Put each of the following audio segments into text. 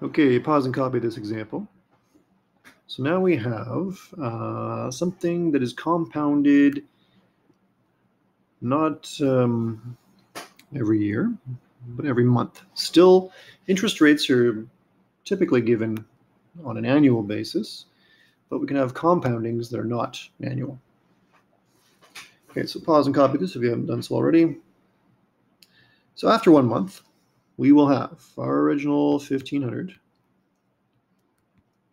Okay, pause and copy this example. So now we have something that is compounded not every year, but every month. Still, interest rates are typically given on an annual basis, but we can have compoundings that are not annual. Okay, so pause and copy this if you haven't done so already. So after 1 month, we will have our original 1,500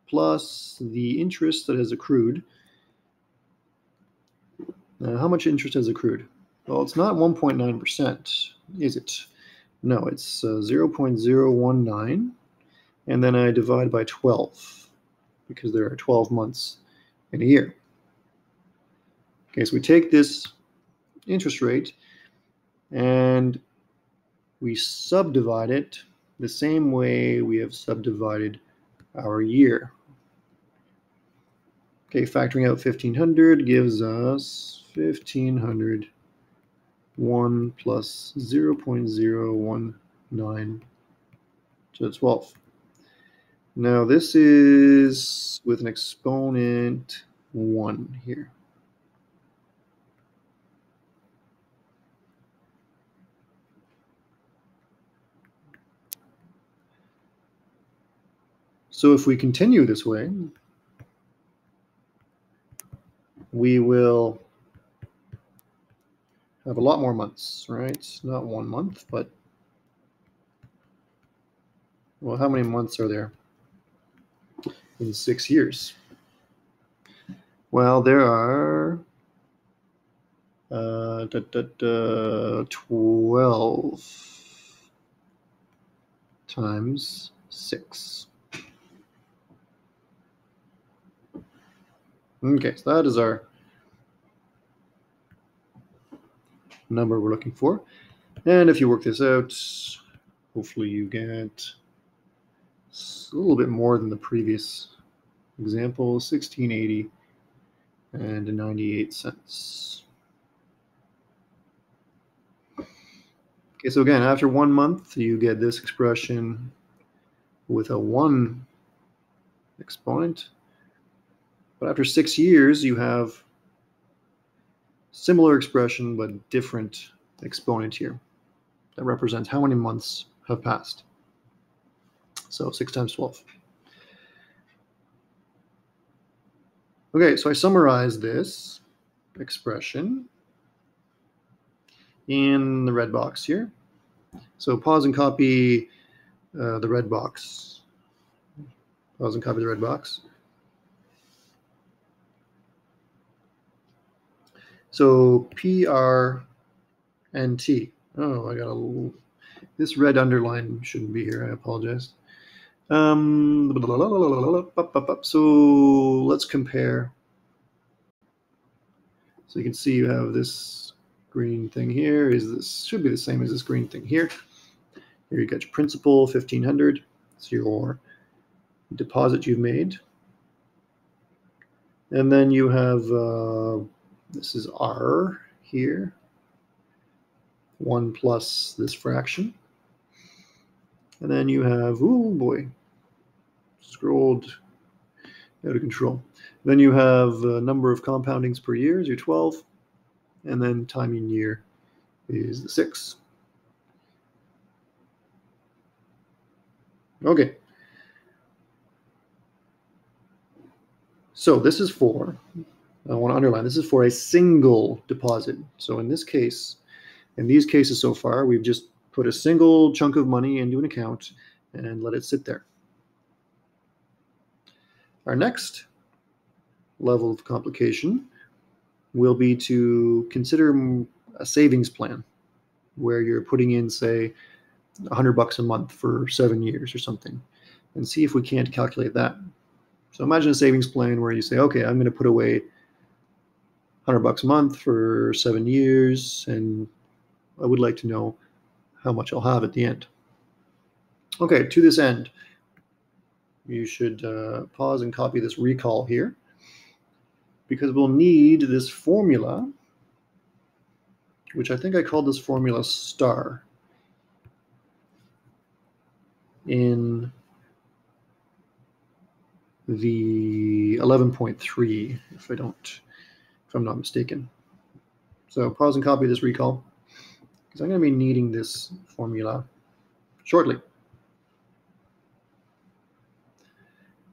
plus the interest that has accrued. How much interest has accrued? Well, it's not 1.9%, is it? No, it's 0.019, and then I divide by 12, because there are 12 months in a year. Okay, so we take this interest rate and we subdivide it the same way we have subdivided our year. Okay, factoring out 1,500 gives us 1,500 1 plus 0.019 to the 12th. Now this is with an exponent 1 here. So if we continue this way, we will have a lot more months, right? Not 1 month, but, well, how many months are there in 6 years? Well, there are 12 times 6. Okay, so that is our number we're looking for. And if you work this out, hopefully you get a little bit more than the previous example, 1680 and 98 cents. Okay, so again, after 1 month, you get this expression with a 1 exponent. But after 6 years, you have similar expression, but different exponent here. That represents how many months have passed. So 6 times 12. Okay, so I summarize this expression in the red box here. So pause and copy the red box. Pause and copy the red box. So P, R, and T. Oh, I got a... This red underline shouldn't be here. I apologize. So let's compare. So you can see you have this green thing here. This should be the same as this green thing here. Here you got your principal, 1,500. It's your deposit you've made. And then you have, this is R here. 1 plus this fraction. And then you have, oh boy, scrolled out of control. Then you have a number of compoundings per year is your 12. And then time in year is the 6. Okay. So this is for, I want to underline, this is for a single deposit. So in this case, in these cases so far, we've just put a single chunk of money into an account and let it sit there. Our next level of complication will be to consider a savings plan where you're putting in, say, $100 a month for 7 years or something, and see if we can't calculate that. So imagine a savings plan where you say, okay, I'm going to put away $100 a month for 7 years, and I would like to know how much I'll have at the end. Okay, to this end, you should pause and copy this recall here, because we'll need this formula, which I think I called this formula star in the 11.3, if I'm not mistaken. So pause and copy this recall, because I'm going to be needing this formula shortly.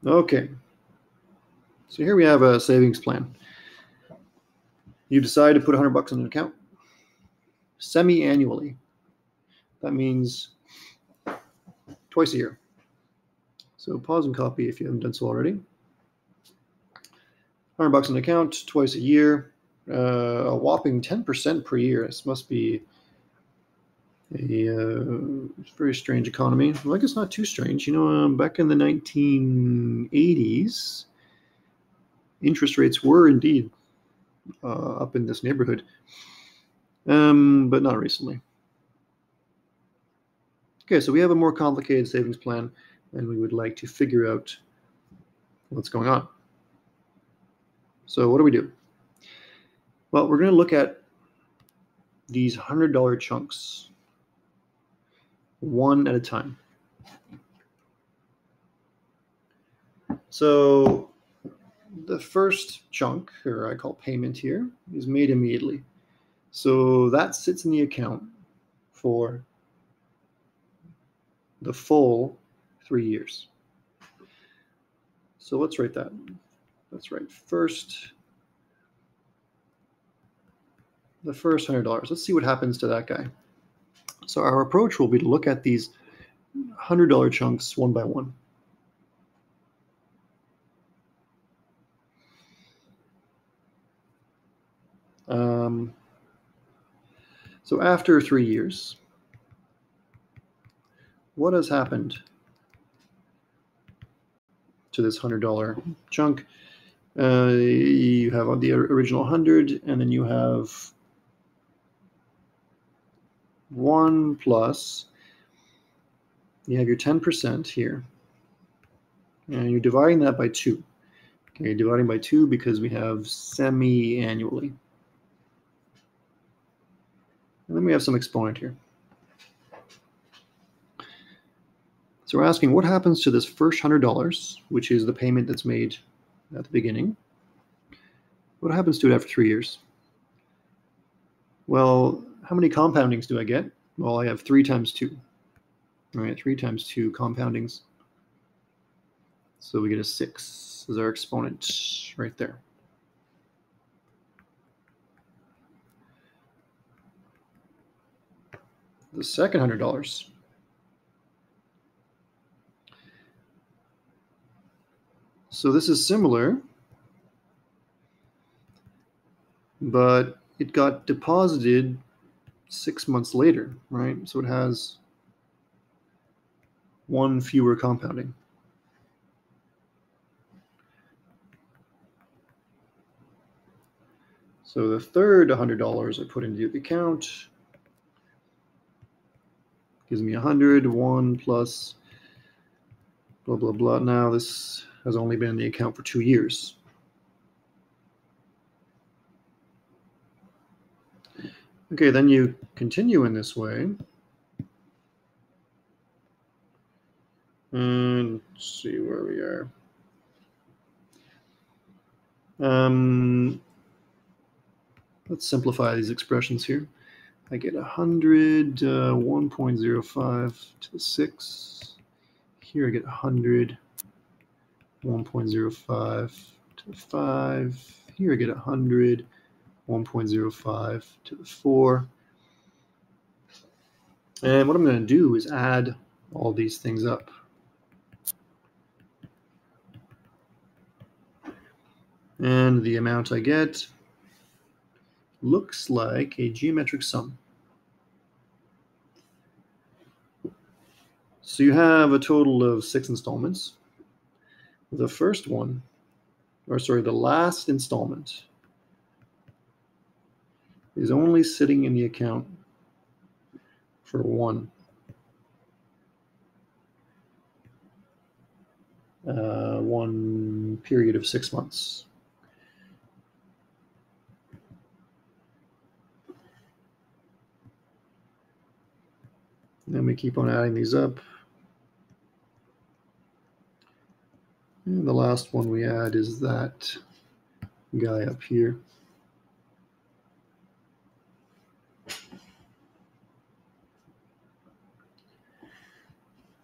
Okay, so here we have a savings plan. You decide to put $100 in an account semi-annually. That means twice a year. So pause and copy if you haven't done so already. $100 in an account, twice a year, a whopping 10% per year. This must be a very strange economy. Well, I guess not too strange. Back in the 1980s, interest rates were indeed up in this neighborhood, but not recently. Okay, so we have a more complicated savings plan, and we would like to figure out what's going on. So what do we do? Well, we're going to look at these $100 chunks, one at a time. So the first chunk, or I call payment here, is made immediately. So that sits in the account for the full 3 years. So let's write that. Let's write the first $100. Let's see what happens to that guy. So our approach will be to look at these $100 chunks one by one. So after 3 years, what has happened to this $100 chunk? You have the original 100, and then you have 1 plus, you have your 10% here, and you're dividing that by 2. Okay, you're dividing by 2 because we have semi-annually. And then we have some exponent here. So we're asking what happens to this first $100, which is the payment that's made at the beginning. What happens to it after 3 years? Well, how many compoundings do I get? Well, I have 3 times 2. All right, 3 times 2 compoundings. So we get a 6 as our exponent right there. The second $100. So this is similar, but it got deposited 6 months later, right? So it has 1 fewer compounding. So the third $100 I put into the account gives me 100, 1 plus blah, blah, blah. Now this has only been in the account for 2 years. Okay, then you continue in this way. And let's see where we are. Let's simplify these expressions here. I get 100, 1.05 to the 6. Here I get 100, 1.05 to the 5. Here I get 100, 1.05 to the 4. And what I'm going to do is add all these things up. And the amount I get looks like a geometric sum. So you have a total of 6 installments. The first one, the last installment is only sitting in the account for one period of 6 months. Then we keep on adding these up. And the last one we add is that guy up here.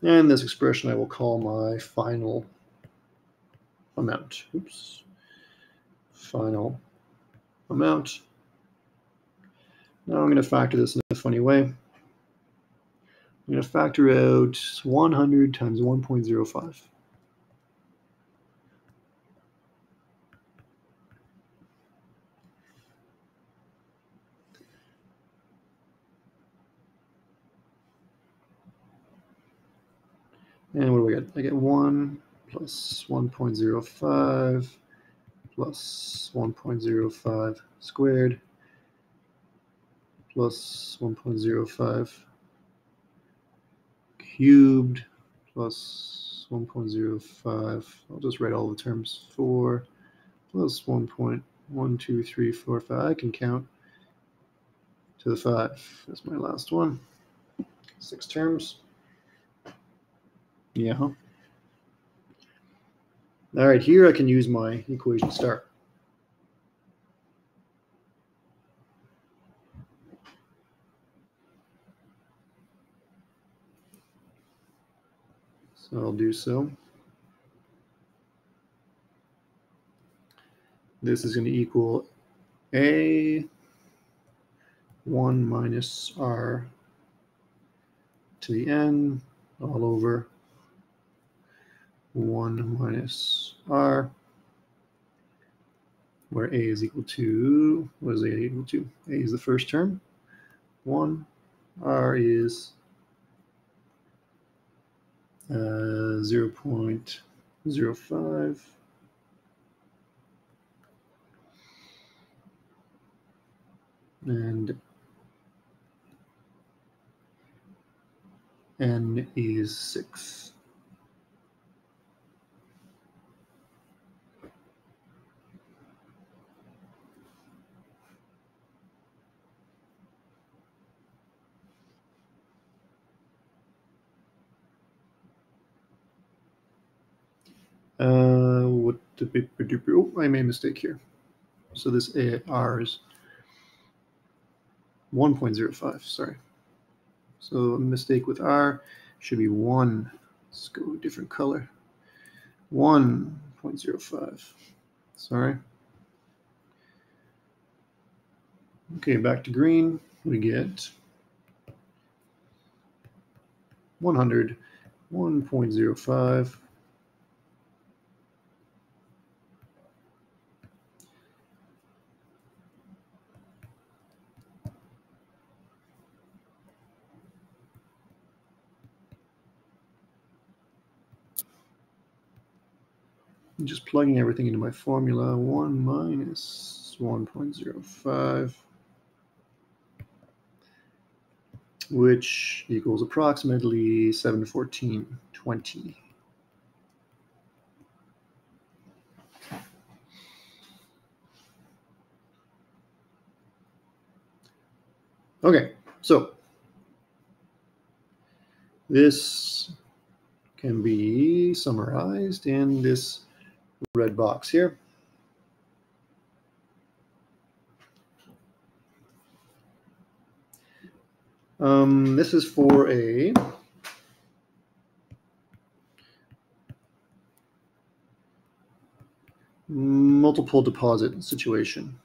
And this expression I will call my final amount. Oops. Final amount. Now I'm going to factor this in a funny way. I'm going to factor out 100 times 1.05. And what do I get? I get 1 plus 1.05 plus 1.05 squared plus 1.05 cubed plus 1.05. I'll just write all the terms. 4 plus 1.12345. I can count to the 5. That's my last one. 6 terms. Yeah. All right, here I can use my equation star. So I'll do so. This is going to equal A 1 minus R to the n all over 1 minus R, where A is equal to, what is A equal to? A is the first term, 1, R is 0.05, and n is 6. Oh, I made a mistake here. So this R is 1.05, sorry. So a mistake with R should be 1. Let's go with a different color. 1.05. Sorry. Okay, back to green. We get 100, 1.05. I'm just plugging everything into my formula. 1 minus 1.05, which equals approximately 714.20. Okay, so this can be summarized in this red box here. This is for a multiple deposit situation.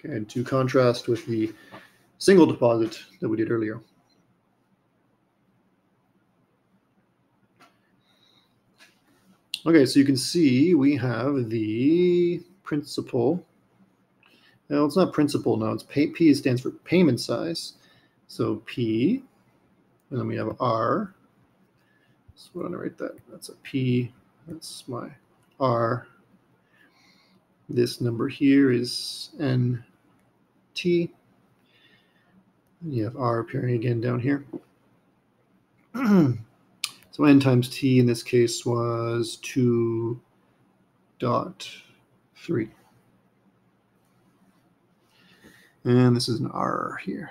Okay, to contrast with the single deposit that we did earlier. Okay, so you can see we have the principal. Now it's not principal now, it's P stands for payment size. So P, and then we have R. So we're gonna write that. That's a P, that's my R. This number here is NT. And you have R appearing again down here. So N times T in this case was 2.3. And this is an R here.